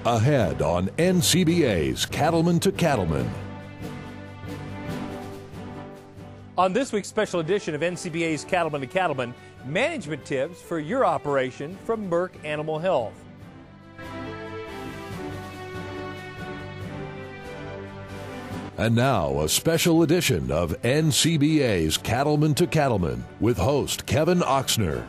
Ahead on NCBA's Cattleman to Cattleman. On this week's special edition of NCBA's Cattleman to Cattleman, management tips for your operation from Merck Animal Health. And now, a special edition of NCBA's Cattleman to Cattleman with host Kevin Oxner.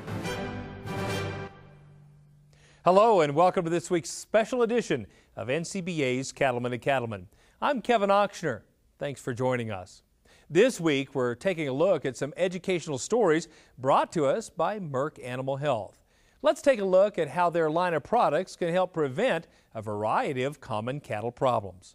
Hello and welcome to this week's special edition of NCBA's Cattleman to Cattleman. I'm Kevin Oxner. Thanks for joining us. This week we're taking a look at some educational stories brought to us by Merck Animal Health. Let's take a look at how their line of products can help prevent a variety of common cattle problems.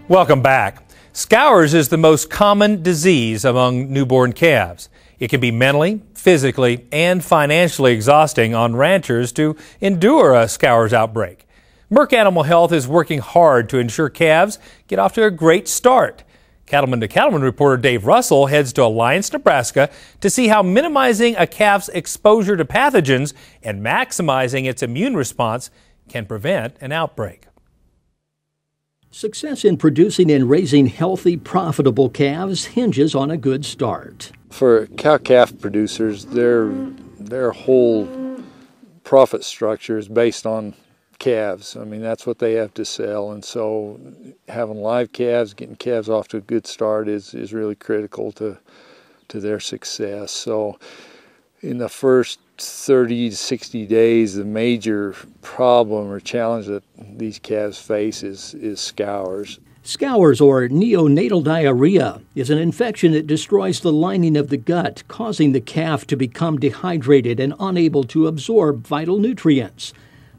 Welcome back. Scours is the most common disease among newborn calves. It can be mentally, physically, and financially exhausting on ranchers to endure a scours outbreak. Merck Animal Health is working hard to ensure calves get off to a great start. Cattleman to Cattleman reporter Dave Russell heads to Alliance, Nebraska to see how minimizing a calf's exposure to pathogens and maximizing its immune response can prevent an outbreak. Success in producing and raising healthy, profitable calves hinges on a good start. For cow-calf producers, their whole profit structure is based on calves. I mean, that's what they have to sell, and so having live calves, getting calves off to a good start is really critical to their success. So in the first 30 to 60 days, the major problem or challenge that these calves face is scours. Scours, or neonatal diarrhea, is an infection that destroys the lining of the gut, causing the calf to become dehydrated and unable to absorb vital nutrients.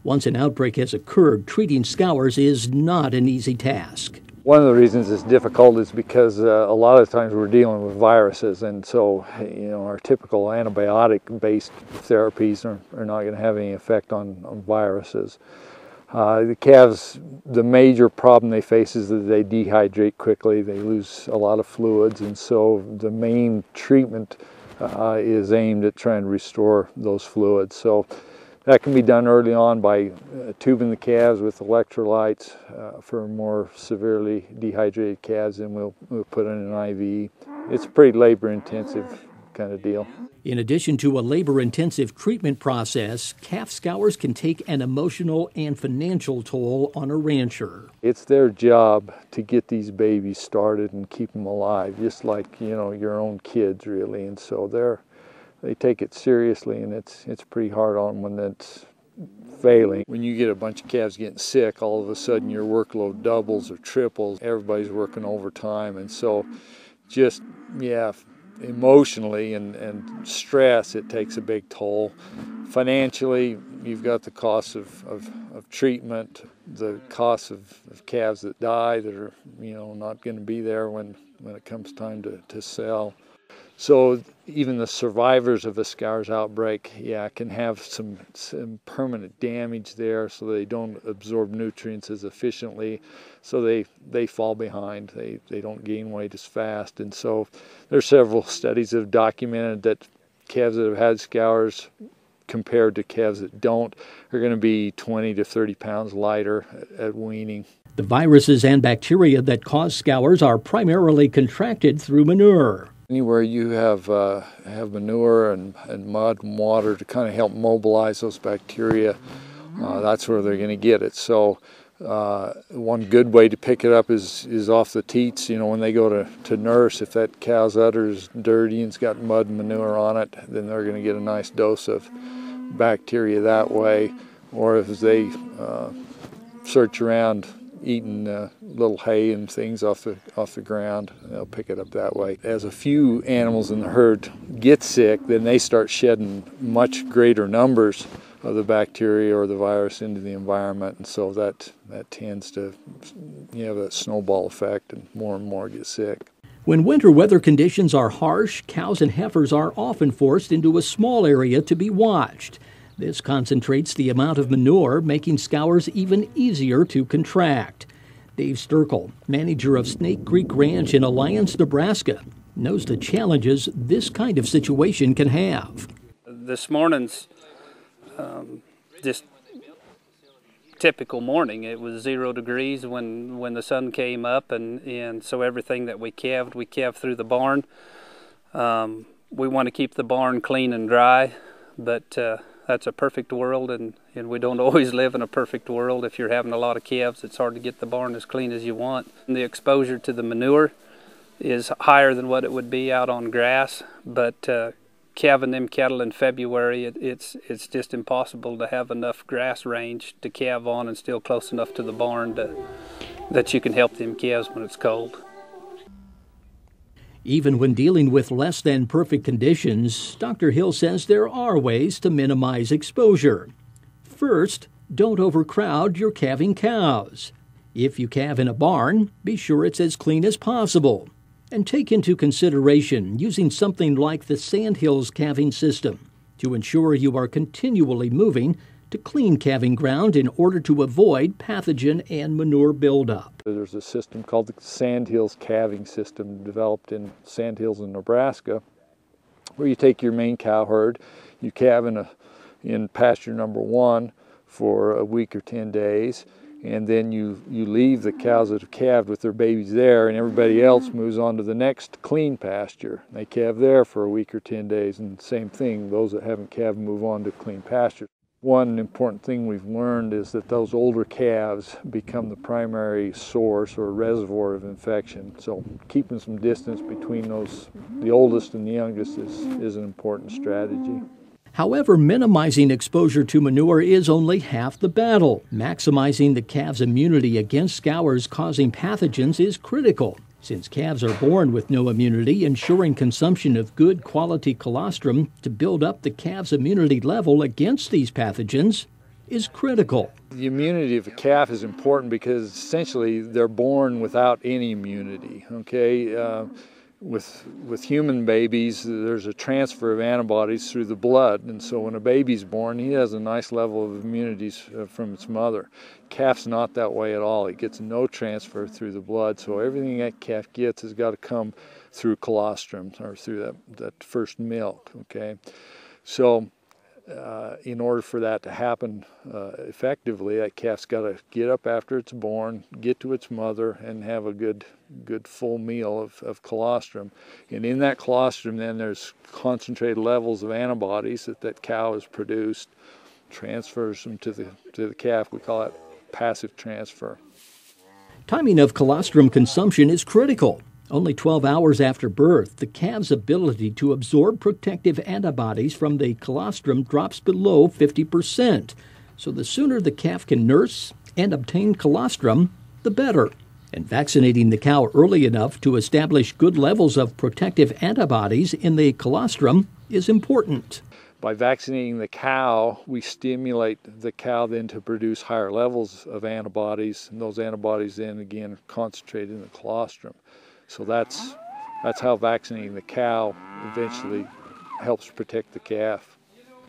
Once an outbreak has occurred, treating scours is not an easy task. One of the reasons it's difficult is because a lot of times we're dealing with viruses, and so our typical antibiotic-based therapies are not going to have any effect on viruses. The calves, the major problem they face is that they dehydrate quickly, they lose a lot of fluids, and so the main treatment is aimed at trying to restore those fluids. So that can be done early on by tubing the calves with electrolytes for more severely dehydrated calves, and we'll put in an IV. It's a pretty labor-intensive kind of deal. In addition to a labor-intensive treatment process, calf scours can take an emotional and financial toll on a rancher. It's their job to get these babies started and keep them alive, just like your own kids, really, and so they take it seriously, and it's pretty hard on them when it's failing. When you get a bunch of calves getting sick, all of a sudden your workload doubles or triples. Everybody's working overtime, and so just, emotionally and stress, it takes a big toll. Financially, you've got the cost of treatment, the cost of calves that die that are not going to be there when it comes time to sell. So even the survivors of a scours outbreak, can have some permanent damage there, so they don't absorb nutrients as efficiently, so they fall behind. They don't gain weight as fast, and so there's several studies that have documented that calves that have had scours compared to calves that don't are going to be 20 to 30 pounds lighter at weaning. The viruses and bacteria that cause scours are primarily contracted through manure. Anywhere you have manure and mud and water to kind of help mobilize those bacteria, that's where they're going to get it. So one good way to pick it up is off the teats. When they go to nurse, if that cow's udder is dirty and it's got mud and manure on it, then they're going to get a nice dose of bacteria that way. Or if they search around eating little hay and things off the ground, they'll pick it up that way. As a few animals in the herd get sick, then they start shedding much greater numbers of the bacteria or the virus into the environment, and so that tends to have that snowball effect, and more get sick. When winter weather conditions are harsh, cows and heifers are often forced into a small area to be watched. This concentrates the amount of manure, making scours even easier to contract. Dave Sturkle, manager of Snake Creek Ranch in Alliance, Nebraska, knows the challenges this kind of situation can have. This morning's just typical morning. It was 0 degrees when the sun came up, and so everything that we calved through the barn. We want to keep the barn clean and dry, but that's a perfect world, and we don't always live in a perfect world. If you're having a lot of calves, it's hard to get the barn as clean as you want. And the exposure to the manure is higher than what it would be out on grass, but calving them cattle in February, it's just impossible to have enough grass range to calve on and still close enough to the barn that you can help them calves when it's cold. Even when dealing with less than perfect conditions, Dr. Hill says there are ways to minimize exposure. First, don't overcrowd your calving cows. If you calve in a barn, be sure it's as clean as possible. And take into consideration using something like the Sandhills calving system to ensure you are continually moving to clean calving ground in order to avoid pathogen and manure buildup. There's a system called the Sandhills calving system developed in Sandhills in Nebraska, where you take your main cow herd, you calve in pasture number 1 for a week or 10 days, and then you leave the cows that have calved with their babies there, and everybody else moves on to the next clean pasture. They calve there for a week or 10 days, and same thing, those that haven't calved move on to clean pasture. One important thing we've learned is that those older calves become the primary source or reservoir of infection. So keeping some distance between the oldest and the youngest is an important strategy. However, minimizing exposure to manure is only half the battle. Maximizing the calves' immunity against scours causing pathogens is critical. Since calves are born with no immunity, ensuring consumption of good quality colostrum to build up the calf's immunity level against these pathogens is critical. The immunity of a calf is important because essentially they're born without any immunity, okay? With human babies, there's a transfer of antibodies through the blood, and so when a baby's born, he has a nice level of immunities from its mother. Calf's not that way at all. It gets no transfer through the blood, so everything that calf gets has got to come through colostrum, or through that first milk, okay? So in order for that to happen effectively, that calf's got to get up after it's born, get to its mother, and have a good full meal of colostrum. And in that colostrum, then there's concentrated levels of antibodies that cow has produced, transfers them to the calf. We call it passive transfer. Timing of colostrum consumption is critical. Only 12 hours after birth, the calf's ability to absorb protective antibodies from the colostrum drops below 50%. So the sooner the calf can nurse and obtain colostrum, the better. And vaccinating the cow early enough to establish good levels of protective antibodies in the colostrum is important. By vaccinating the cow, we stimulate the cow then to produce higher levels of antibodies, and those antibodies then again are concentrated in the colostrum. So that's how vaccinating the cow eventually helps protect the calf.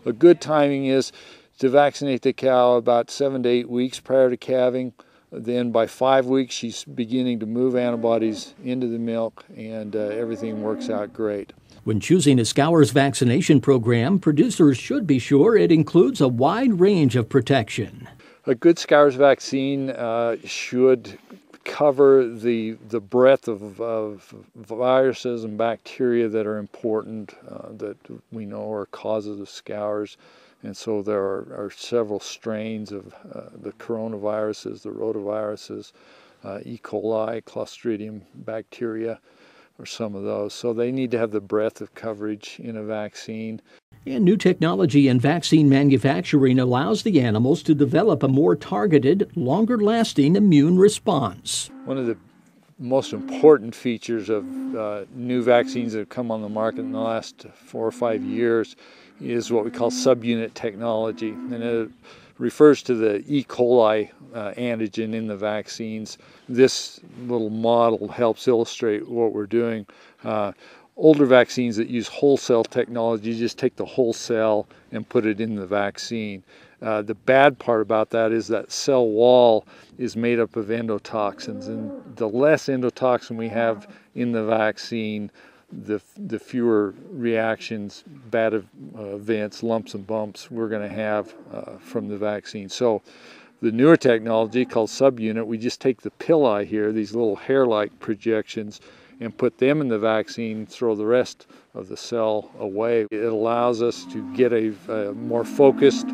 A good timing is to vaccinate the cow about 7 to 8 weeks prior to calving. Then by 5 weeks, she's beginning to move antibodies into the milk, and everything works out great. When choosing a scours vaccination program, producers should be sure it includes a wide range of protection. A good scours vaccine should cover the breadth of viruses and bacteria that are important, that we know are causes of scours. And so there are several strains of the coronaviruses, the rotaviruses, E. coli, Clostridium bacteria, or some of those. So they need to have the breadth of coverage in a vaccine. And new technology in vaccine manufacturing allows the animals to develop a more targeted, longer-lasting immune response. One of the most important features of new vaccines that have come on the market in the last 4 or 5 years is what we call subunit technology. And it refers to the E. coli antigen in the vaccines. This little model helps illustrate what we're doing. Older vaccines that use whole cell technology, you just take the whole cell and put it in the vaccine. The bad part about that is that cell wall is made up of endotoxins, and the less endotoxin we have in the vaccine, the fewer reactions, bad events, lumps and bumps we're going to have from the vaccine. So the newer technology called subunit, we just take the pili here, these little hair-like projections, and put them in the vaccine, throw the rest of the cell away. It allows us to get a more focused,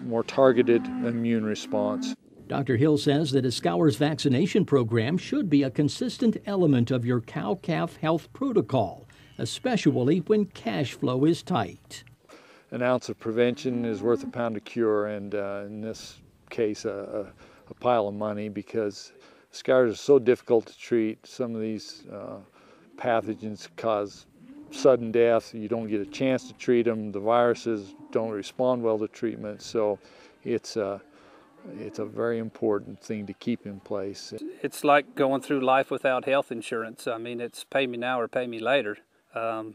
more targeted immune response. Dr. Hill says that a Scour's vaccination program should be a consistent element of your cow-calf health protocol, especially when cash flow is tight. An ounce of prevention is worth a pound of cure, and in this case, a pile of money, because scours are so difficult to treat. Some of these pathogens cause sudden death. You don't get a chance to treat them. The viruses don't respond well to treatment, so it's a very important thing to keep in place. It's like going through life without health insurance. I mean, it's pay me now or pay me later. I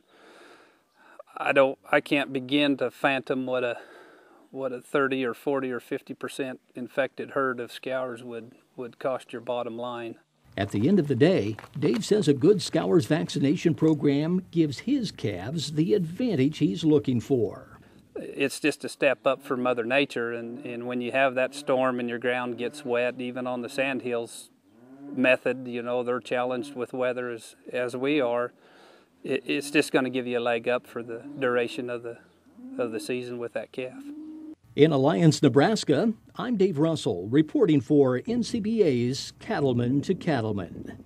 can't begin to fathom what a 30 or 40 or 50% infected herd of scours would cost your bottom line. At the end of the day, Dave says a good Scour's vaccination program gives his calves the advantage he's looking for. It's just a step up for Mother Nature, and when you have that storm and your ground gets wet, even on the sandhills method, you know, they're challenged with weather as we are. It's just going to give you a leg up for the duration of the season with that calf. In Alliance, Nebraska, I'm Dave Russell, reporting for NCBA's Cattleman to Cattleman.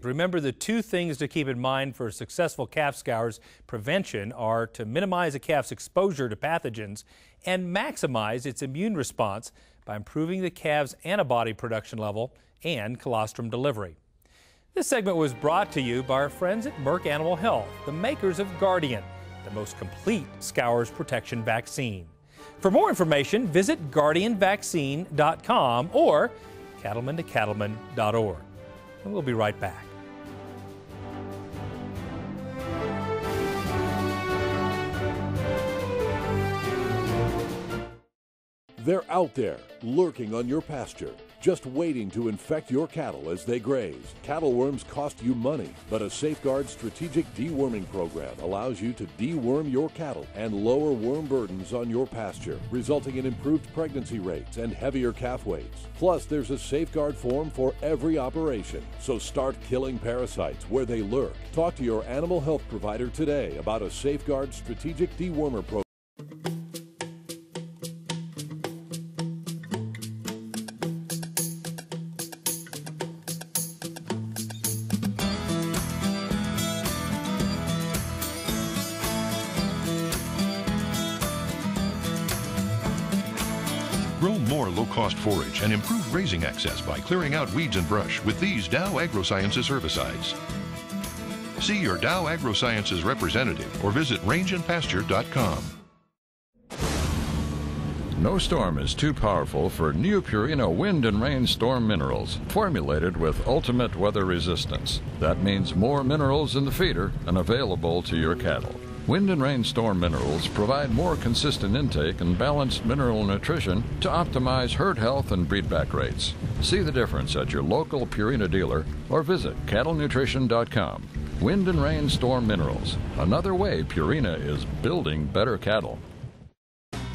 Remember, the two things to keep in mind for successful calf scours prevention are to minimize a calf's exposure to pathogens and maximize its immune response by improving the calf's antibody production level and colostrum delivery. This segment was brought to you by our friends at Merck Animal Health, the makers of Guardian, the most complete scours protection vaccine. For more information, visit guardianvaccine.com or cattlemantocattleman.org. And we'll be right back. They're out there, lurking on your pasture, just waiting to infect your cattle as they graze. Cattle worms cost you money, but a Safeguard strategic deworming program allows you to deworm your cattle and lower worm burdens on your pasture, resulting in improved pregnancy rates and heavier calf weights. Plus, there's a Safeguard form for every operation. So start killing parasites where they lurk. Talk to your animal health provider today about a Safeguard strategic dewormer program. Grow more low-cost forage and improve grazing access by clearing out weeds and brush with these Dow AgroSciences herbicides. See your Dow AgroSciences representative or visit rangeandpasture.com. No storm is too powerful for new Purina Wind and Rain Storm Minerals, formulated with ultimate weather resistance. That means more minerals in the feeder and available to your cattle. Wind and Rain Storm Minerals provide more consistent intake and balanced mineral nutrition to optimize herd health and breedback rates. See the difference at your local Purina dealer or visit cattlenutrition.com. Wind and Rain Storm Minerals, another way Purina is building better cattle.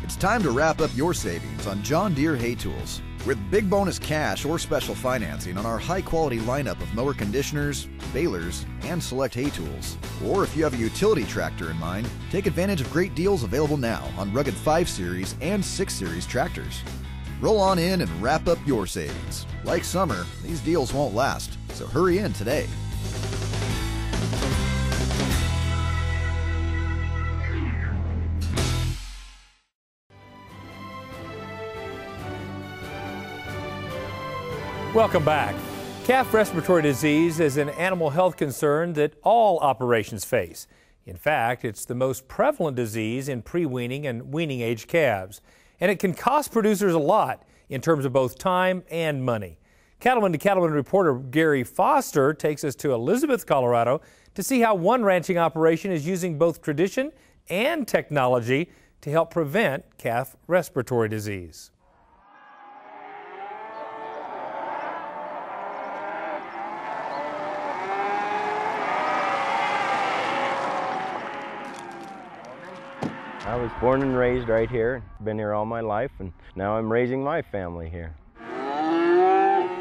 It's time to wrap up your savings on John Deere hay tools. With big bonus cash or special financing on our high-quality lineup of mower conditioners, balers, and select hay tools. Or if you have a utility tractor in mind, take advantage of great deals available now on rugged 5 Series and 6 Series tractors. Roll on in and wrap up your savings. Like summer, these deals won't last, so hurry in today. Welcome back. Calf respiratory disease is an animal health concern that all operations face. In fact, it's the most prevalent disease in pre-weaning and weaning age calves. And it can cost producers a lot in terms of both time and money. Cattleman to Cattleman reporter Gary Foster takes us to Elizabeth, Colorado to see how one ranching operation is using both tradition and technology to help prevent calf respiratory disease. I was born and raised right here, been here all my life, and now I'm raising my family here.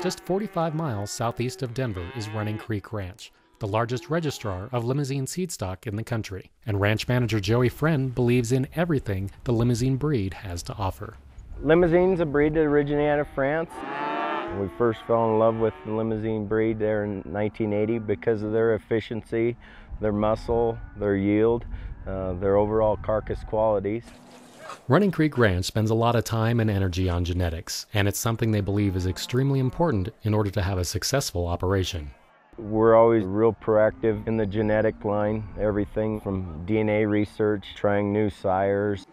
Just 45 miles southeast of Denver is Running Creek Ranch, the largest registrar of limousine seed stock in the country. And ranch manager Joey Friend believes in everything the limousine breed has to offer. Limousine's a breed that originated out of France. We first fell in love with the limousine breed there in 1980 because of their efficiency, their muscle, their yield, their overall carcass qualities. Running Creek Ranch spends a lot of time and energy on genetics, and it's something they believe is extremely important in order to have a successful operation. We're always real proactive in the genetic line, everything from DNA research, trying new sires,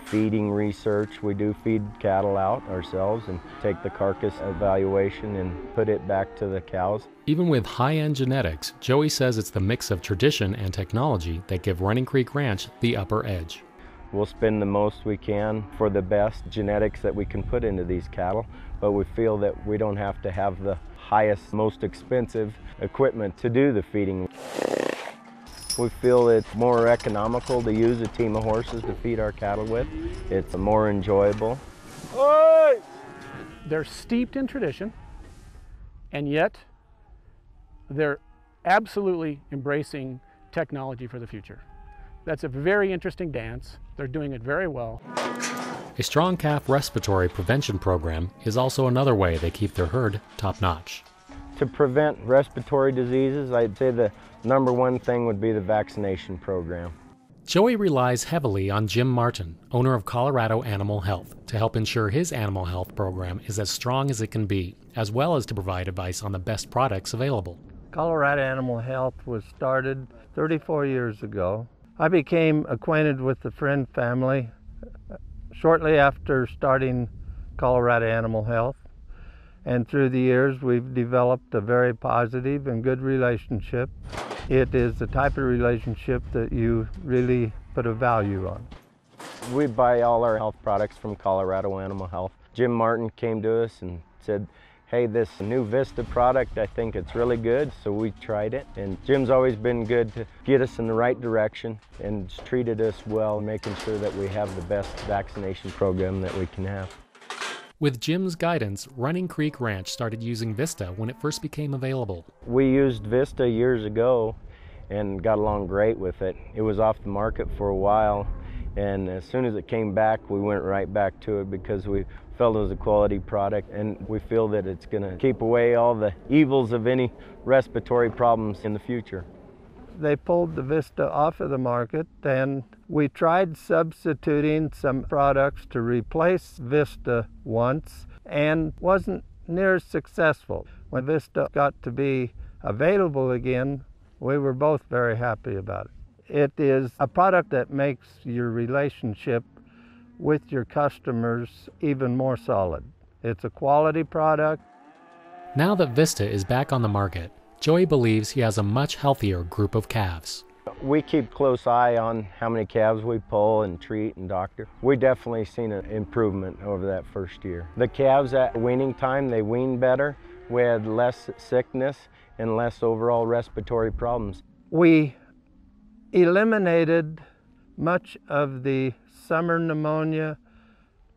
feeding research. We do feed cattle out ourselves and take the carcass evaluation and put it back to the cows. Even with high-end genetics, Joey says it's the mix of tradition and technology that give Running Creek Ranch the upper edge. We'll spend the most we can for the best genetics that we can put into these cattle, but we feel that we don't have to have the highest, most expensive equipment to do the feeding. We feel it's more economical to use a team of horses to feed our cattle with. It's more enjoyable. They're steeped in tradition, and yet they're absolutely embracing technology for the future. That's a very interesting dance. They're doing it very well. A strong calf respiratory prevention program is also another way they keep their herd top-notch. To prevent respiratory diseases, I'd say the number one thing would be the vaccination program. Joey relies heavily on Jim Martin, owner of Colorado Animal Health, to help ensure his animal health program is as strong as it can be, as well as to provide advice on the best products available. Colorado Animal Health was started 34 years ago. I became acquainted with the Friend family shortly after starting Colorado Animal Health, and through the years we've developed a very positive and good relationship. It is the type of relationship that you really put a value on. We buy all our health products from Colorado Animal Health. Jim Martin came to us and said, hey, this new Vista product, I think it's really good, so we tried it. And Jim's always been good to get us in the right direction and treated us well, making sure that we have the best vaccination program that we can have. With Jim's guidance, Running Creek Ranch started using Vista when it first became available. We used Vista years ago and got along great with it. It was off the market for a while, and as soon as it came back, we went right back to it because we felt it was a quality product, and we feel that it's going to keep away all the evils of any respiratory problems in the future. They pulled the Vista off of the market, and we tried substituting some products to replace Vista once and wasn't near as successful. When Vista got to be available again, we were both very happy about it. It is a product that makes your relationship with your customers even more solid. It's a quality product. Now that Vista is back on the market, Joey believes he has a much healthier group of calves. We keep close eye on how many calves we pull and treat and doctor. We definitely seen an improvement over that first year. The calves at weaning time, they wean better. We had less sickness and less overall respiratory problems. We eliminated much of the summer pneumonia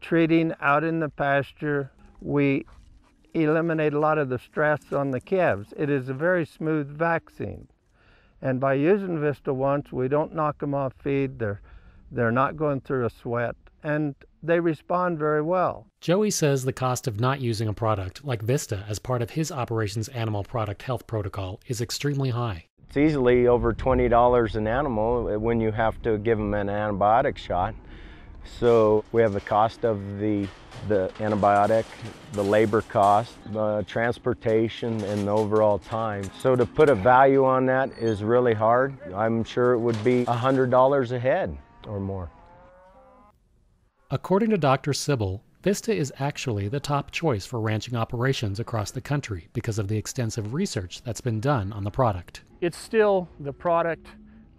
treating out in the pasture. We eliminate a lot of the stress on the calves. It is a very smooth vaccine. And by using Vista once, we don't knock them off feed. They're not going through a sweat, and they respond very well. Joey says the cost of not using a product like Vista as part of his operation's animal product health protocol is extremely high. It's easily over $20 an animal when you have to give them an antibiotic shot. So we have the cost of the antibiotic, the labor cost, the transportation, and the overall time. So to put a value on that is really hard. I'm sure it would be $100 a head or more. According to Dr. Sybil, Vista is actually the top choice for ranching operations across the country because of the extensive research that's been done on the product. It's still the product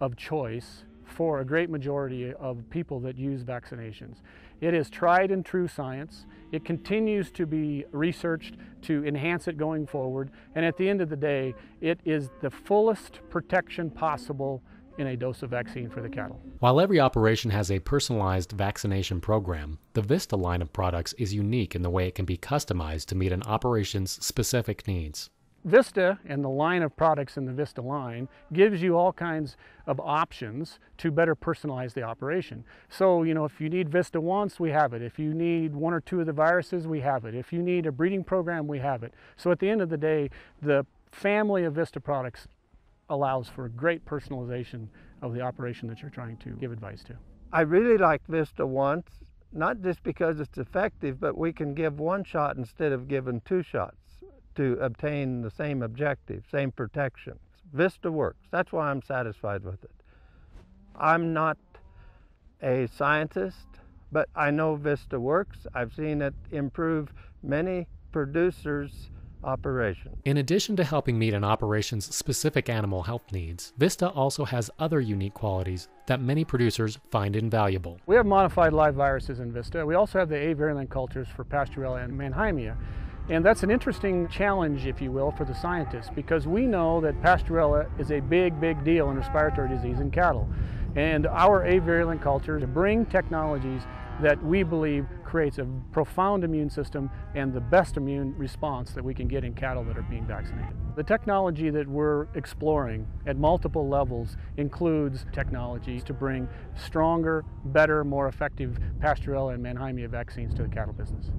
of choice for a great majority of people that use vaccinations. It is tried and true science. It continues to be researched to enhance it going forward. And at the end of the day, it is the fullest protection possible in a dose of vaccine for the cattle. While every operation has a personalized vaccination program, the Vista line of products is unique in the way it can be customized to meet an operation's specific needs. Vista and the line of products in the Vista line gives you all kinds of options to better personalize the operation. So, if you need Vista once, we have it. If you need one or two of the viruses, we have it. If you need a breeding program, we have it. So at the end of the day, the family of Vista products allows for great personalization of the operation that you're trying to give advice to. I really like Vista once, not just because it's effective, but we can give one shot instead of giving 2 shots to obtain the same objective, same protection. Vista works. That's why I'm satisfied with it. I'm not a scientist, but I know Vista works. I've seen it improve many producers' operations. In addition to helping meet an operation's specific animal health needs, Vista also has other unique qualities that many producers find invaluable. We have modified live viruses in Vista. We also have the A-virulent cultures for Pasteurella and Mannheimia. And that's an interesting challenge, if you will, for the scientists, because we know that Pasteurella is a big, big deal in respiratory disease in cattle. And our A-virulent cultures bring technologies that we believe creates a profound immune system and the best immune response that we can get in cattle that are being vaccinated. The technology that we're exploring at multiple levels includes technologies to bring stronger, better, more effective Pasteurella and Mannheimia vaccines to the cattle business.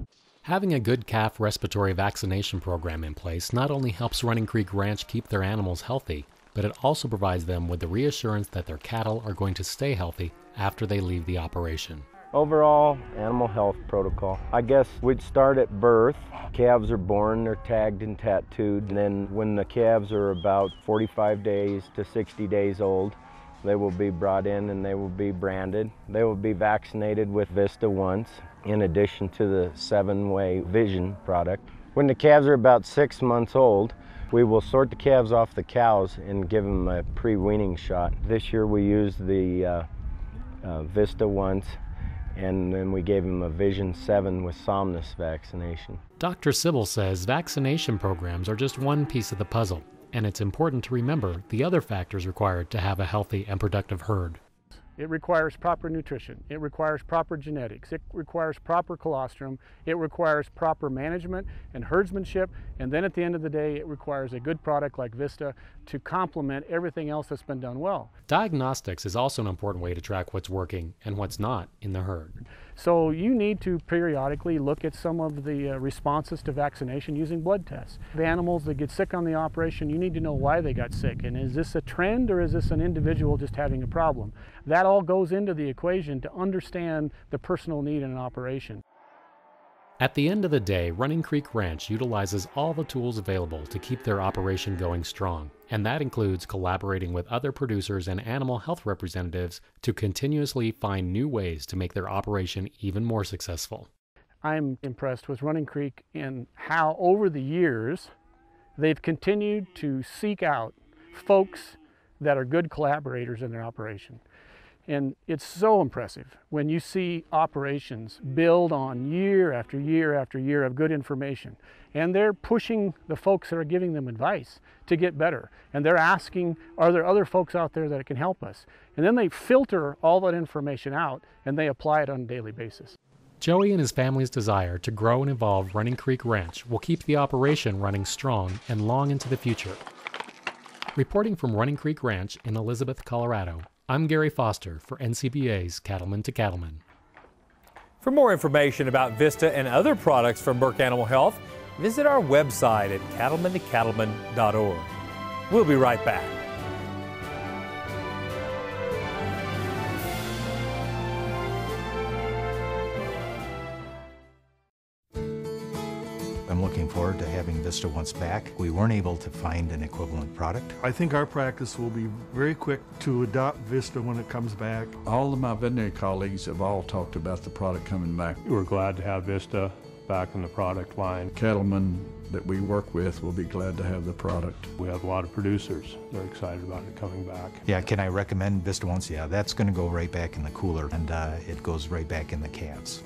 Having a good calf respiratory vaccination program in place not only helps Running Creek Ranch keep their animals healthy, but it also provides them with the reassurance that their cattle are going to stay healthy after they leave the operation. Overall, animal health protocol. I guess we'd start at birth. Calves are born, they're tagged and tattooed, and then when the calves are about 45 days to 60 days old, they will be brought in and they will be branded. They will be vaccinated with Vista once, in addition to the 7-way Vision product. When the calves are about 6 months old, we will sort the calves off the cows and give them a pre-weaning shot. This year we used the Vista once, and then we gave them a Vision 7 with Somnus vaccination. Dr. Sybil says vaccination programs are just one piece of the puzzle, and it's important to remember the other factors required to have a healthy and productive herd. It requires proper nutrition. It requires proper genetics. It requires proper colostrum. It requires proper management and herdsmanship. And then at the end of the day, it requires a good product like Vista to complement everything else that's been done well. Diagnostics is also an important way to track what's working and what's not in the herd. So you need to periodically look at some of the responses to vaccination using blood tests. The animals that get sick on the operation, you need to know why they got sick. And is this a trend or is this an individual just having a problem? That all goes into the equation to understand the personal need in an operation. At the end of the day, Running Creek Ranch utilizes all the tools available to keep their operation going strong, and that includes collaborating with other producers and animal health representatives to continuously find new ways to make their operation even more successful. I'm impressed with Running Creek and how over the years they've continued to seek out folks that are good collaborators in their operation. And it's so impressive when you see operations build on year after year after year of good information. And they're pushing the folks that are giving them advice to get better. And they're asking, are there other folks out there that can help us? And then they filter all that information out and they apply it on a daily basis. Joey and his family's desire to grow and evolve Running Creek Ranch will keep the operation running strong and long into the future. Reporting from Running Creek Ranch in Elizabeth, Colorado, I'm Gary Foster for NCBA's Cattleman to Cattleman. For more information about Vista and other products from Merck Animal Health, visit our website at cattlemantocattleman.org. We'll be right back. I'm looking forward to having Vista once back. We weren't able to find an equivalent product. I think our practice will be very quick to adopt Vista when it comes back. All of my veterinary colleagues have all talked about the product coming back. We're glad to have Vista back in the product line. Cattlemen that we work with will be glad to have the product. We have a lot of producers. They're excited about it coming back. Yeah, can I recommend Vista once? Yeah, that's going to go right back in the cooler, and it goes right back in the calves.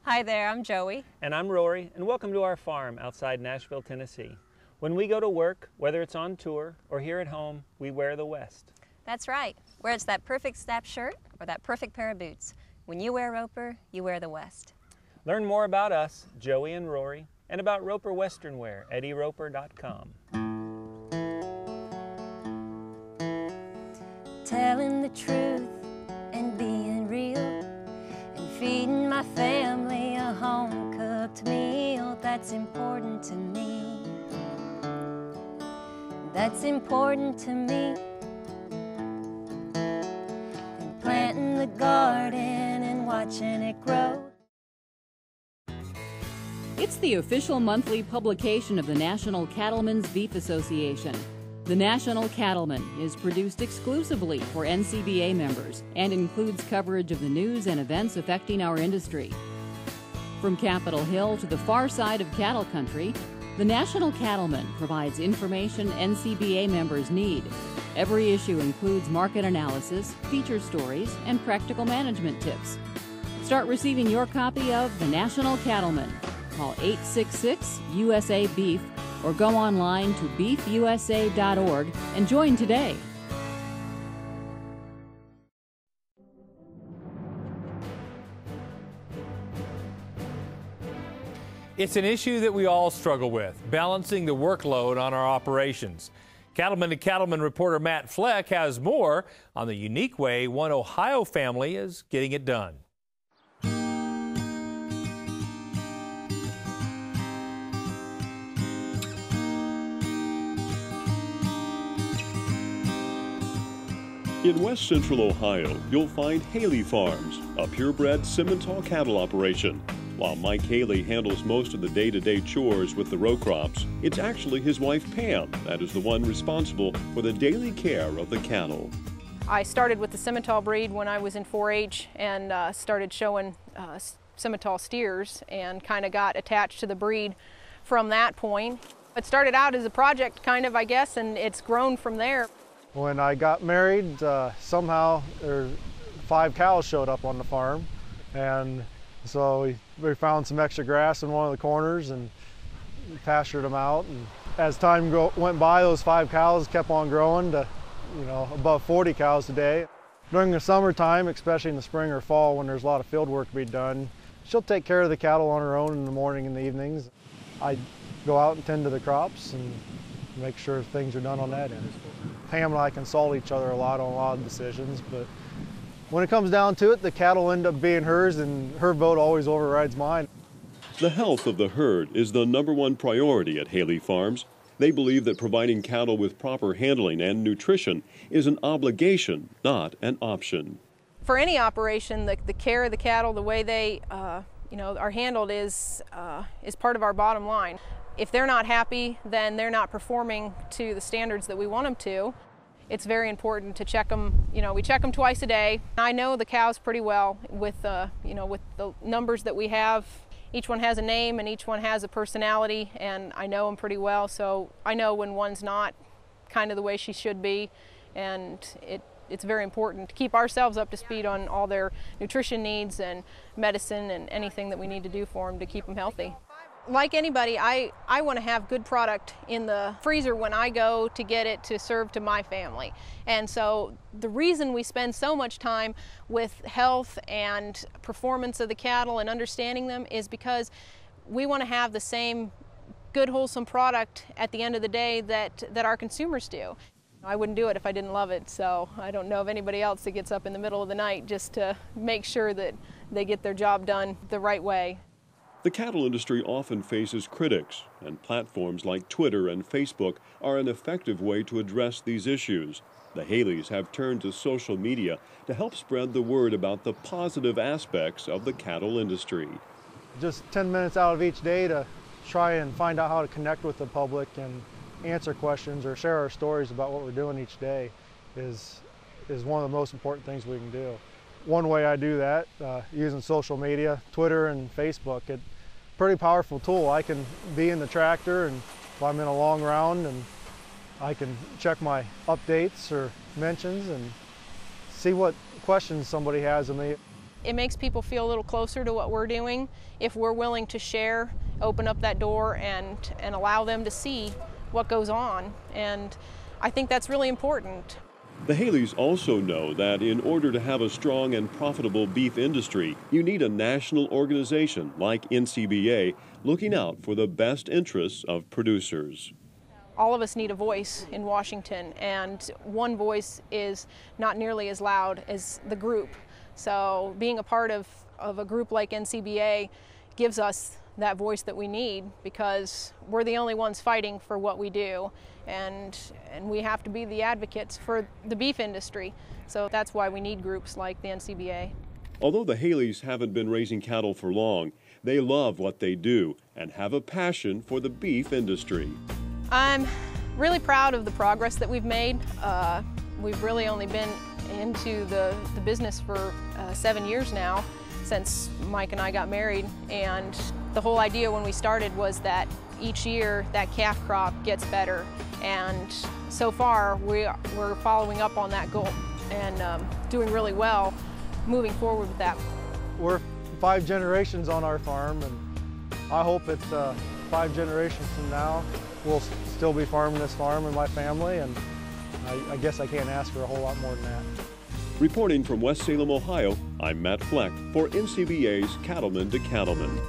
Hi there, I'm Joey. And I'm Rory, and welcome to our farm outside Nashville, Tennessee. When we go to work, whether it's on tour or here at home, we wear the West. That's right. Whether it's that perfect snap shirt or that perfect pair of boots, when you wear Roper, you wear the West. Learn more about us, Joey and Rory, and about Roper Western Wear at eroper.com. Telling the truth and being real and feeding my family a home-cooked meal, that's important to me. That's important to me. And planting the garden and watching it grow. It's the official monthly publication of the National Cattlemen's Beef Association. The National Cattleman is produced exclusively for NCBA members and includes coverage of the news and events affecting our industry. From Capitol Hill to the far side of cattle country, the National Cattleman provides information NCBA members need. Every issue includes market analysis, feature stories, and practical management tips. Start receiving your copy of The National Cattleman. Call 866-USA-BEEF or go online to beefusa.org and join today. It's an issue that we all struggle with, balancing the workload on our operations. Cattleman to Cattleman reporter Matt Fleck has more on the unique way one Ohio family is getting it done. In west central Ohio, you'll find Haley Farms, a purebred Simmental cattle operation. While Mike Haley handles most of the day-to-day chores with the row crops, it's actually his wife Pam that is the one responsible for the daily care of the cattle. I started with the Simmental breed when I was in 4-H and started showing Simmental steers and kind of got attached to the breed from that point. It started out as a project kind of, I guess, and it's grown from there. When I got married, somehow 5 cows showed up on the farm, and so we found some extra grass in one of the corners and pastured them out. And as time went by, those 5 cows kept on growing to, above 40 cows a day. During the summertime, especially in the spring or fall when there's a lot of field work to be done, she'll take care of the cattle on her own in the morning and the evenings. I go out and tend to the crops and make sure things are done on that end. Pam and I consult each other a lot on a lot of decisions, but when it comes down to it, the cattle end up being hers and her vote always overrides mine. The health of the herd is the #1 priority at Haley Farms. They believe that providing cattle with proper handling and nutrition is an obligation, not an option. For any operation, the care of the cattle, the way they are handled is part of our bottom line. If they're not happy, then they're not performing to the standards that we want them to. It's very important to check them. We check them twice a day. I know the cows pretty well with with the numbers that we have. Each one has a name and each one has a personality, and I know them pretty well. So I know when one's not kind of the way she should be, and it's very important to keep ourselves up to speed on all their nutrition needs and medicine and anything that we need to do for them to keep them healthy. Like anybody, I want to have good product in the freezer when I go to get it to serve to my family. And so the reason we spend so much time with health and performance of the cattle and understanding them is because we want to have the same good, wholesome product at the end of the day that our consumers do. I wouldn't do it if I didn't love it, so I don't know of anybody else that gets up in the middle of the night just to make sure that they get their job done the right way. The cattle industry often faces critics, and platforms like Twitter and Facebook are an effective way to address these issues. The Haleys have turned to social media to help spread the word about the positive aspects of the cattle industry. Just 10 minutes out of each day to try and find out how to connect with the public and answer questions or share our stories about what we're doing each day is one of the most important things we can do. One way I do that, using social media, Twitter and Facebook, it's a pretty powerful tool. I can be in the tractor and if I'm in a long round and I can check my updates or mentions and see what questions somebody has of me. It makes people feel a little closer to what we're doing if we're willing to share, open up that door and allow them to see what goes on, and I think that's really important. The Haleys also know that in order to have a strong and profitable beef industry, you need a national organization like NCBA looking out for the best interests of producers. All of us need a voice in Washington, and one voice is not nearly as loud as the group. So being a part of a group like NCBA gives us that voice that we need, because we're the only ones fighting for what we do, and we have to be the advocates for the beef industry. So that's why we need groups like the NCBA. Although the Haleys haven't been raising cattle for long, they love what they do and have a passion for the beef industry. I'm really proud of the progress that we've made. We've really only been into the business for 7 years now, since Mike and I got married, and the whole idea when we started was that each year that calf crop gets better, and so far we're following up on that goal and doing really well moving forward with that. We're 5 generations on our farm, and I hope that 5 generations from now we'll still be farming this farm in my family, and I guess I can't ask for a whole lot more than that. Reporting from West Salem, Ohio, I'm Matt Fleck for NCBA's Cattleman to Cattleman.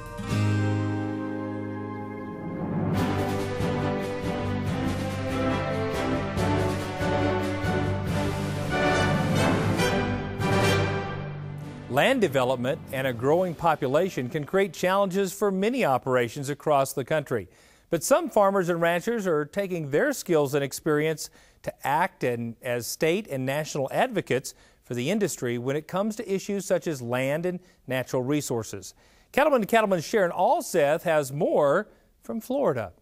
Land development and a growing population can create challenges for many operations across the country. But some farmers and ranchers are taking their skills and experience to act as state and national advocates for the industry when it comes to issues such as land and natural resources. Cattleman to Cattleman Sharon Alseth has more from Florida.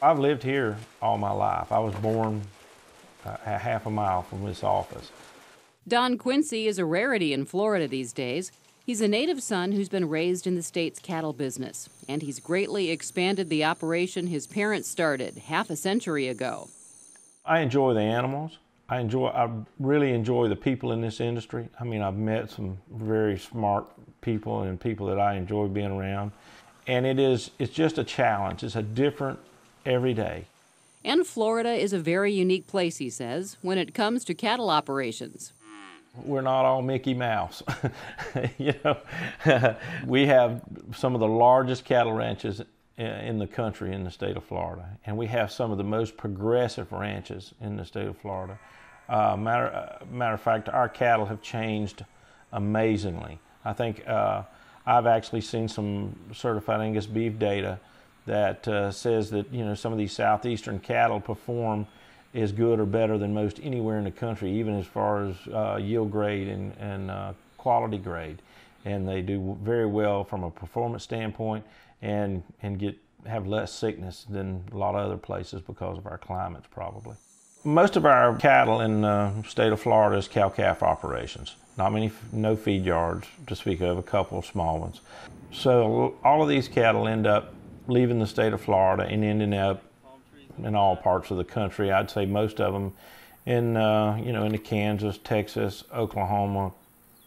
I've lived here all my life. I was born a half a mile from this office. Don Quincy is a rarity in Florida these days. He's a native son who's been raised in the state's cattle business, and he's greatly expanded the operation his parents started half a century ago. I enjoy the animals. I really enjoy the people in this industry. I mean, I've met some very smart people and people that I enjoy being around. And it's just a challenge. It's a different every day. And Florida is a very unique place, he says, when it comes to cattle operations. We're not all Mickey Mouse. You know, we have some of the largest cattle ranches in the country in the state of Florida, and we have some of the most progressive ranches in the state of Florida. Matter of fact, our cattle have changed amazingly. I think I've actually seen some certified Angus beef data that says that, you know, some of these southeastern cattle perform as good or better than most anywhere in the country, even as far as yield grade and quality grade. And they do very well from a performance standpoint and have less sickness than a lot of other places because of our climates, probably. Most of our cattle in the state of Florida is cow-calf operations. No feed yards to speak of, a couple of small ones. So all of these cattle end up leaving the state of Florida and ending up in all parts of the country. I'd say most of them in in the Kansas, Texas, Oklahoma,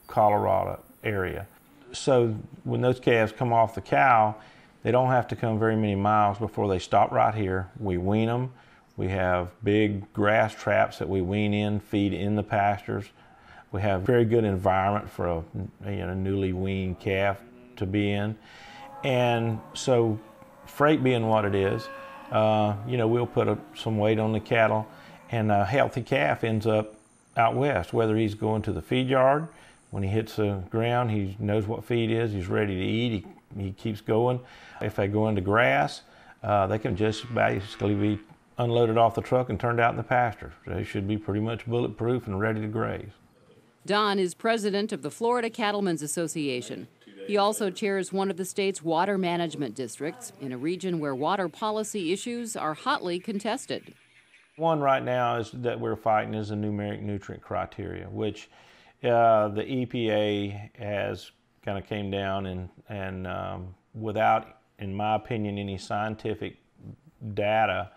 Colorado area. So when those calves come off the cow, they don't have to come very many miles before they stop right here. We wean them. We have big grass traps that we wean in, feed in the pastures. We have a very good environment for a newly weaned calf to be in. And so freight being what it is, we'll put some weight on the cattle, and a healthy calf ends up out west, whether he's going to the feed yard. When he hits the ground, he knows what feed is, he's ready to eat, he keeps going. If they go into grass, they can just basically be unloaded off the truck and turned out in the pasture. They should be pretty much bulletproof and ready to graze. Don is president of the Florida Cattlemen's Association. He also chairs one of the state's water management districts in a region where water policy issues are hotly contested. One right now is that we're fighting is the numeric nutrient criteria, which the EPA has kind of came down and without, in my opinion, any scientific data,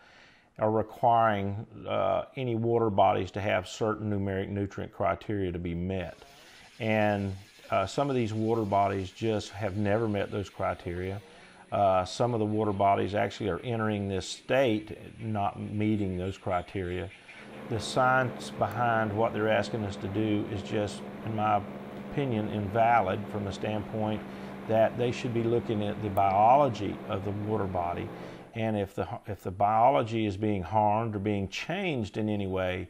are requiring any water bodies to have certain numeric nutrient criteria to be met. And some of these water bodies just have never met those criteria. Some of the water bodies actually are entering this state not meeting those criteria. The science behind what they're asking us to do is just, in my opinion, invalid from a standpoint that they should be looking at the biology of the water body. And if the biology is being harmed or being changed in any way,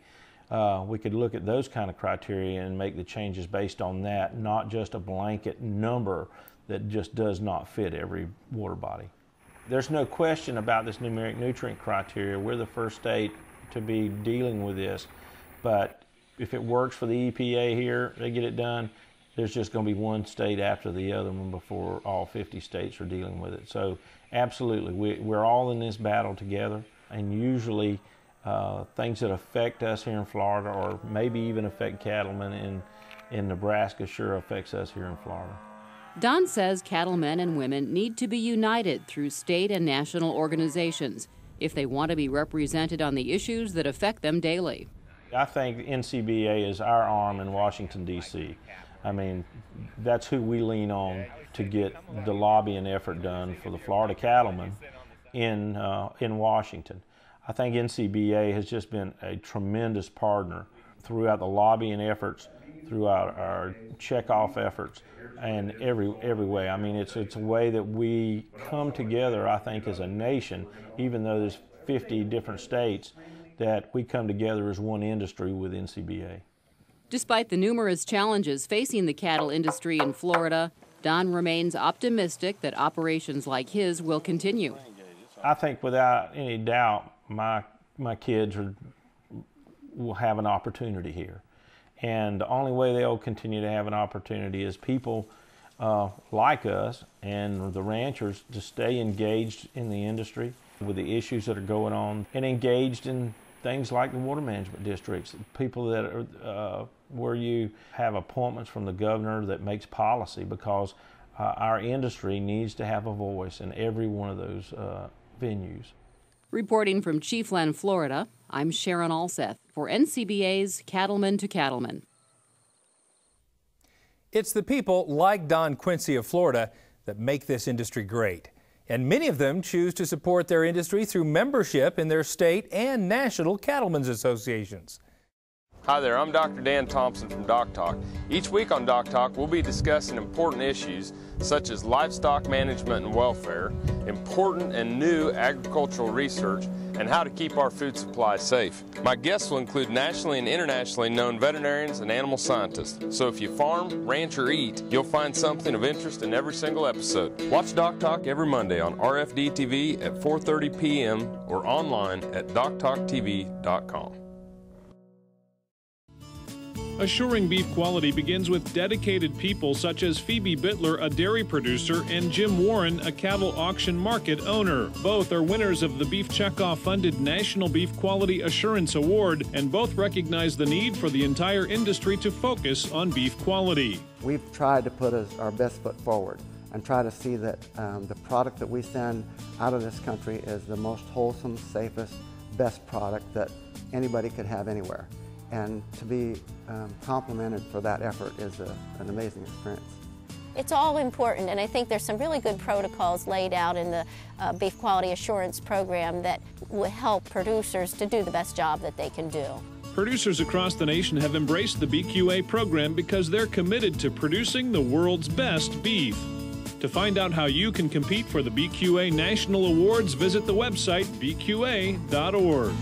we could look at those kind of criteria and make the changes based on that, not just a blanket number that just does not fit every water body. There's no question about this numeric nutrient criteria. We're the first state to be dealing with this, but if it works for the EPA here, they get it done, there's just going to be one state after the other one before all 50 states are dealing with it. So absolutely, we're all in this battle together, and usually things that affect us here in Florida or maybe even affect cattlemen in Nebraska sure affects us here in Florida. Don says cattlemen and women need to be united through state and national organizations if they want to be represented on the issues that affect them daily. I think NCBA is our arm in Washington, D.C. I mean, that's who we lean on to get the lobbying effort done for the Florida cattlemen in Washington. I think NCBA has just been a tremendous partner throughout the lobbying efforts, throughout our checkoff efforts, and every way. I mean, it's a way that we come together, I think, as a nation, even though there's 50 different states, that we come together as one industry with NCBA. Despite the numerous challenges facing the cattle industry in Florida, Don remains optimistic that operations like his will continue. I think without any doubt, my kids will have an opportunity here. And the only way they'll continue to have an opportunity is people like us and the ranchers to stay engaged in the industry with the issues that are going on and engaged in things like the water management districts, people that are where you have appointments from the governor that makes policy, because our industry needs to have a voice in every one of those venues. Reporting from Chiefland, Florida, I'm Sharon Alseth for NCBA's Cattleman to Cattleman. It's the people like Don Quincy of Florida that make this industry great. And many of them choose to support their industry through membership in their state and national cattlemen's associations. Hi there, I'm Dr. Dan Thompson from Doc Talk. Each week on Doc Talk, we'll be discussing important issues such as livestock management and welfare, important and new agricultural research, and how to keep our food supply safe. My guests will include nationally and internationally known veterinarians and animal scientists. So if you farm, ranch, or eat, you'll find something of interest in every single episode. Watch Doc Talk every Monday on RFD TV at 4:30 p.m. or online at doctalktv.com. Assuring beef quality begins with dedicated people such as Phoebe Bittler, a dairy producer, and Jim Warren, a cattle auction market owner. Both are winners of the Beef Checkoff-funded National Beef Quality Assurance Award, and both recognize the need for the entire industry to focus on beef quality. We've tried to put our best foot forward and try to see that the product that we send out of this country is the most wholesome, safest, best product that anybody could have anywhere. And to be complimented for that effort is an amazing experience. It's all important, and I think there's some really good protocols laid out in the Beef Quality Assurance Program that will help producers to do the best job that they can do. Producers across the nation have embraced the BQA program because they're committed to producing the world's best beef. To find out how you can compete for the BQA National Awards, visit the website bqa.org.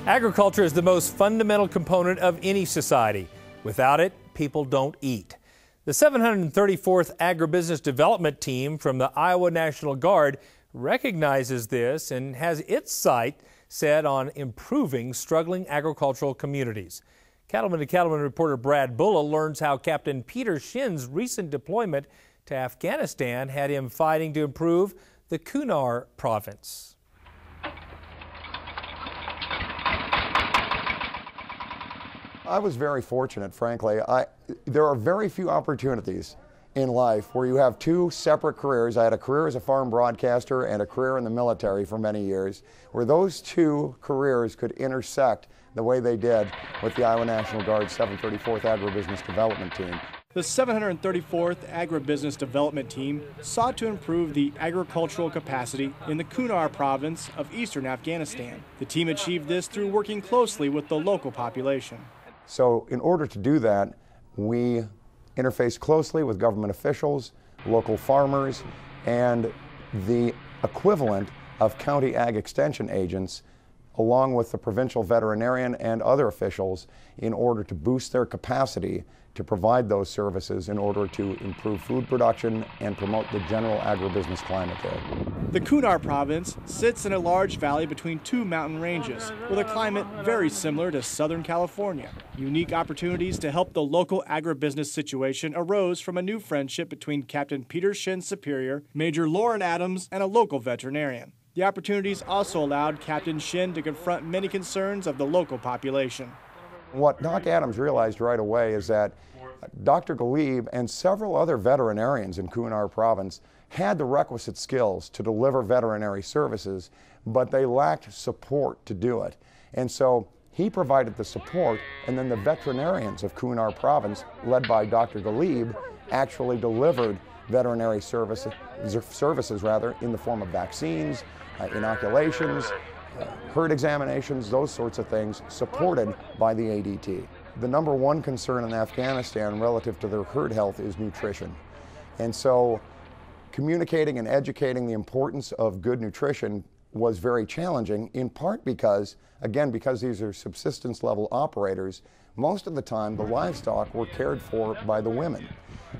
Agriculture is the most fundamental component of any society. Without it, people don't eat. The 734th Agribusiness Development Team from the Iowa National Guard recognizes this and has its sight set on improving struggling agricultural communities. Cattleman to Cattleman reporter Brad Bulla learns how Captain Peter Shin's recent deployment to Afghanistan had him fighting to improve the Kunar province. I was very fortunate, frankly. There are very few opportunities in life where you have two separate careers. I had a career as a farm broadcaster and a career in the military for many years, where those two careers could intersect the way they did with the Iowa National Guard's 734th Agribusiness Development Team. The 734th Agribusiness Development Team sought to improve the agricultural capacity in the Kunar province of eastern Afghanistan. The team achieved this through working closely with the local population. So in order to do that, we interfaced closely with government officials, local farmers, and the equivalent of county ag extension agents, along with the provincial veterinarian and other officials, in order to boost their capacity to provide those services in order to improve food production and promote the general agribusiness climate there. The Kunar province sits in a large valley between two mountain ranges, with a climate very similar to Southern California. Unique opportunities to help the local agribusiness situation arose from a new friendship between Captain Peter Shin's superior, Major Lauren Adams, and a local veterinarian. The opportunities also allowed Captain Shin to confront many concerns of the local population. What Doc Adams realized right away is that Dr. Galib and several other veterinarians in Kunar province had the requisite skills to deliver veterinary services, but they lacked support to do it. And so he provided the support, and then the veterinarians of Kunar province, led by Dr. Galib, actually delivered veterinary services in the form of vaccines, inoculations, herd examinations, those sorts of things, supported by the ADT. The number one concern in Afghanistan relative to their herd health is nutrition. And so communicating and educating the importance of good nutrition was very challenging, in part because, again, because these are subsistence level operators, most of the time the livestock were cared for by the women.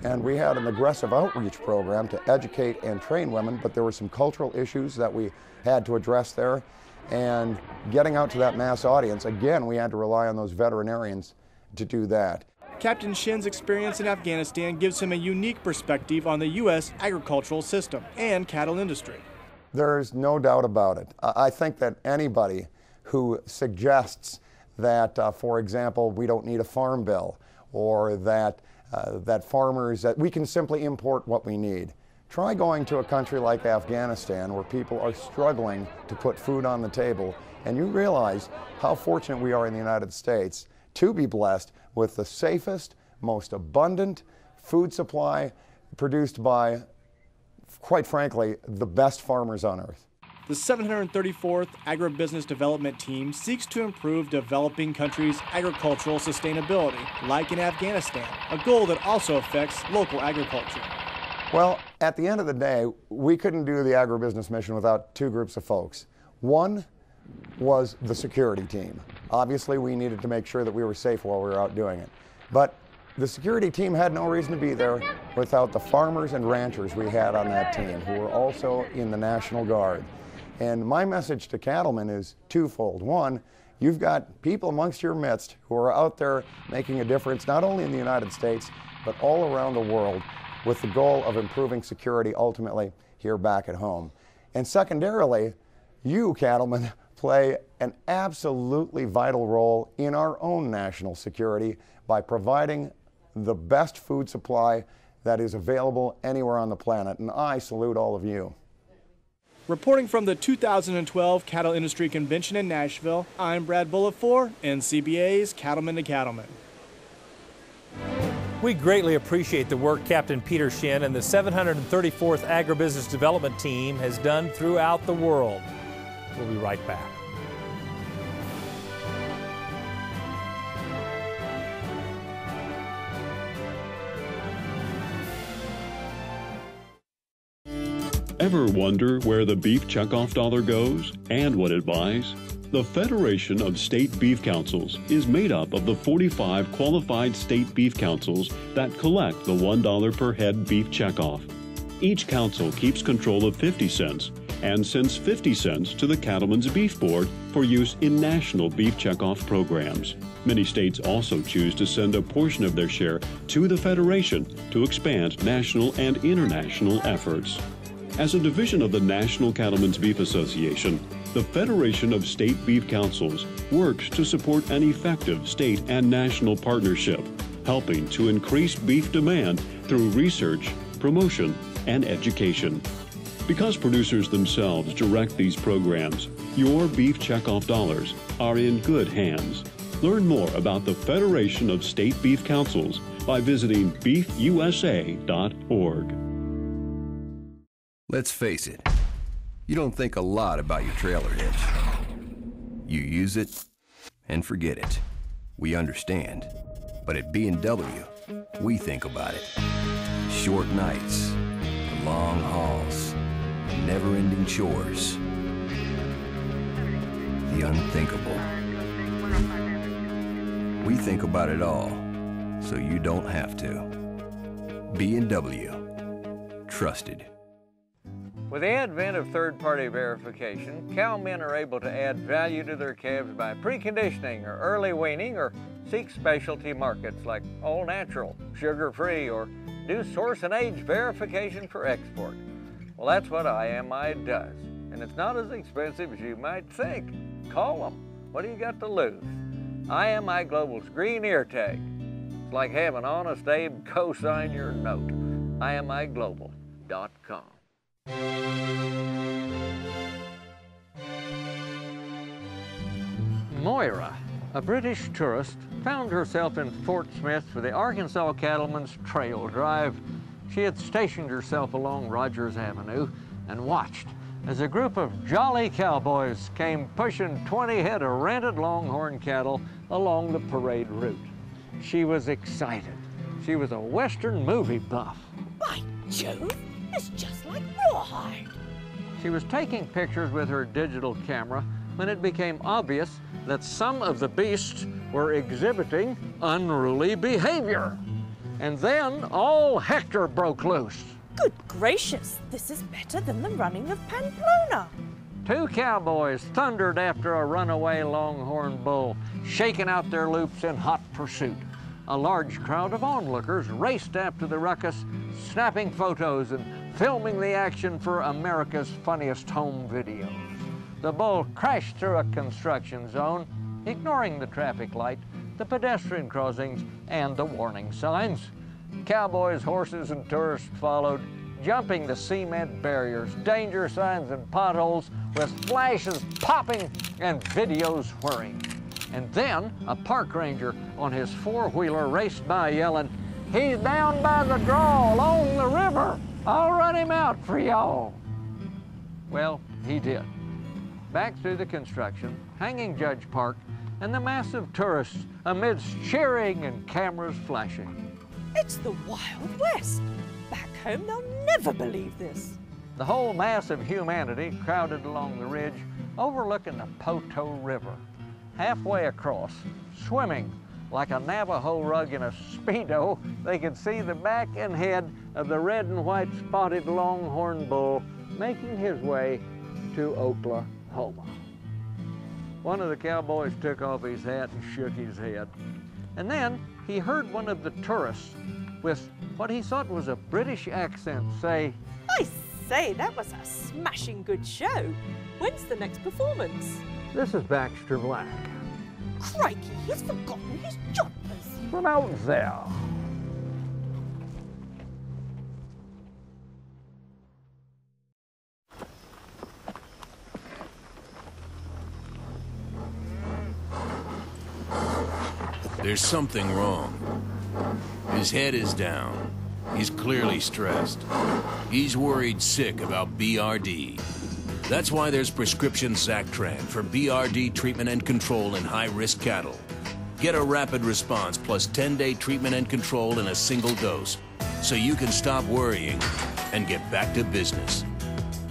And we had an aggressive outreach program to educate and train women, but there were some cultural issues that we had to address there. And getting out to that mass audience, again, we had to rely on those veterinarians to do that. Captain Shin's experience in Afghanistan gives him a unique perspective on the U.S. agricultural system and cattle industry. There's no doubt about it. I think that anybody who suggests that, for example, we don't need a farm bill, or that that we can simply import what we need. Try going to a country like Afghanistan where people are struggling to put food on the table, and you realize how fortunate we are in the United States to be blessed with the safest, most abundant food supply produced by, quite frankly, the best farmers on earth. The 734th Agribusiness Development Team seeks to improve developing countries' agricultural sustainability, like in Afghanistan, a goal that also affects local agriculture. Well, at the end of the day, we couldn't do the agribusiness mission without two groups of folks. One was the security team. Obviously, we needed to make sure that we were safe while we were out doing it. But the security team had no reason to be there without the farmers and ranchers we had on that team, who were also in the National Guard. And my message to cattlemen is twofold. One, you've got people amongst your midst who are out there making a difference, not only in the United States, but all around the world, with the goal of improving security ultimately here back at home. And secondarily, you cattlemen play an absolutely vital role in our own national security by providing the best food supply that is available anywhere on the planet. And I salute all of you. Reporting from the 2012 Cattle Industry Convention in Nashville, I'm Brad Bullitt for NCBA's Cattleman to Cattleman. We greatly appreciate the work Captain Peter Shin and the 734th Agribusiness Development Team has done throughout the world. We'll be right back. Ever wonder where the beef checkoff dollar goes and what it buys? The Federation of State Beef Councils is made up of the 45 qualified state beef councils that collect the $1 per head beef checkoff. Each council keeps control of 50 cents and sends 50 cents to the Cattlemen's Beef Board for use in national beef checkoff programs. Many states also choose to send a portion of their share to the Federation to expand national and international efforts. As a division of the National Cattlemen's Beef Association, the Federation of State Beef Councils works to support an effective state and national partnership, helping to increase beef demand through research, promotion, and education. Because producers themselves direct these programs, your beef checkoff dollars are in good hands. Learn more about the Federation of State Beef Councils by visiting beefusa.org. Let's face it, you don't think a lot about your trailer hitch. You use it and forget it. We understand. But at B&W, we think about it. Short nights, long hauls, never-ending chores. The unthinkable. We think about it all, so you don't have to. B&W. Trusted. With the advent of third-party verification, cow men are able to add value to their calves by preconditioning or early weaning, or seek specialty markets like all-natural, sugar-free, or do source and age verification for export. Well, that's what IMI does, and it's not as expensive as you might think. Call them. What do you got to lose? IMI Global's green ear tag. It's like having Honest Abe co-sign your note. IMIglobal.com. Moira, a British tourist, found herself in Fort Smith for the Arkansas Cattleman's Trail Drive. She had stationed herself along Rogers Avenue and watched as a group of jolly cowboys came pushing 20 head of rented longhorn cattle along the parade route. She was excited. She was a Western movie buff. By Jove, it's just like rawhide. She was taking pictures with her digital camera when it became obvious that some of the beasts were exhibiting unruly behavior. And then all Hector broke loose. Good gracious, this is better than the running of Pamplona. Two cowboys thundered after a runaway longhorn bull, shaking out their loops in hot pursuit. A large crowd of onlookers raced after the ruckus, snapping photos and filming the action for America's Funniest Home Videos. The bull crashed through a construction zone, ignoring the traffic light, the pedestrian crossings, and the warning signs. Cowboys, horses, and tourists followed, jumping the cement barriers, danger signs, and potholes, with flashes popping and videos whirring. And then a park ranger on his four-wheeler raced by yelling, "He's down by the draw along the river. I'll run him out for y'all." Well, he did. Back through the construction, Hanging Judge Park, and the massive tourists amidst cheering and cameras flashing. It's the Wild West. Back home, they'll never believe this. The whole mass of humanity crowded along the ridge, overlooking the Poteau River. Halfway across, swimming like a Navajo rug in a Speedo, they could see the back and head of the red and white spotted longhorn bull making his way to Oklahoma. One of the cowboys took off his hat and shook his head. And then he heard one of the tourists, with what he thought was a British accent, say, I say, that was a smashing good show. When's the next performance? "This is Baxter Black." Crikey, he's forgotten his jumpers. From out there. There's something wrong. His head is down. He's clearly stressed. He's worried sick about BRD. That's why there's prescription Zactran for BRD treatment and control in high-risk cattle. Get a rapid response plus 10-day treatment and control in a single dose, so you can stop worrying and get back to business.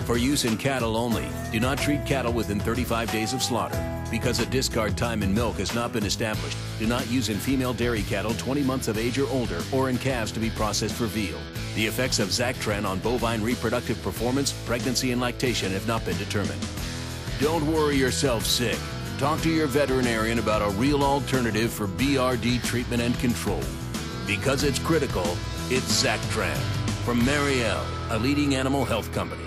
For use in cattle only, do not treat cattle within 35 days of slaughter. Because a discard time in milk has not been established, do not use in female dairy cattle 20 months of age or older, or in calves to be processed for veal. The effects of Zactran on bovine reproductive performance, pregnancy, and lactation have not been determined. Don't worry yourself sick. Talk to your veterinarian about a real alternative for BRD treatment and control. Because it's critical, it's Zactran from Mariel, a leading animal health company.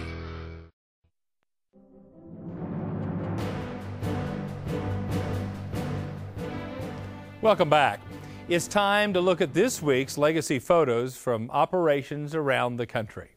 Welcome back. It's time to look at this week's legacy photos from operations around the country.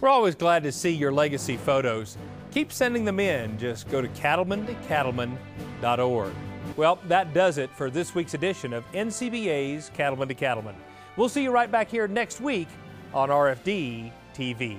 We're always glad to see your legacy photos. Keep sending them in. Just go to cattleman2cattleman.org. Well, that does it for this week's edition of NCBA's Cattleman to Cattleman. We'll see you right back here next week on RFD TV.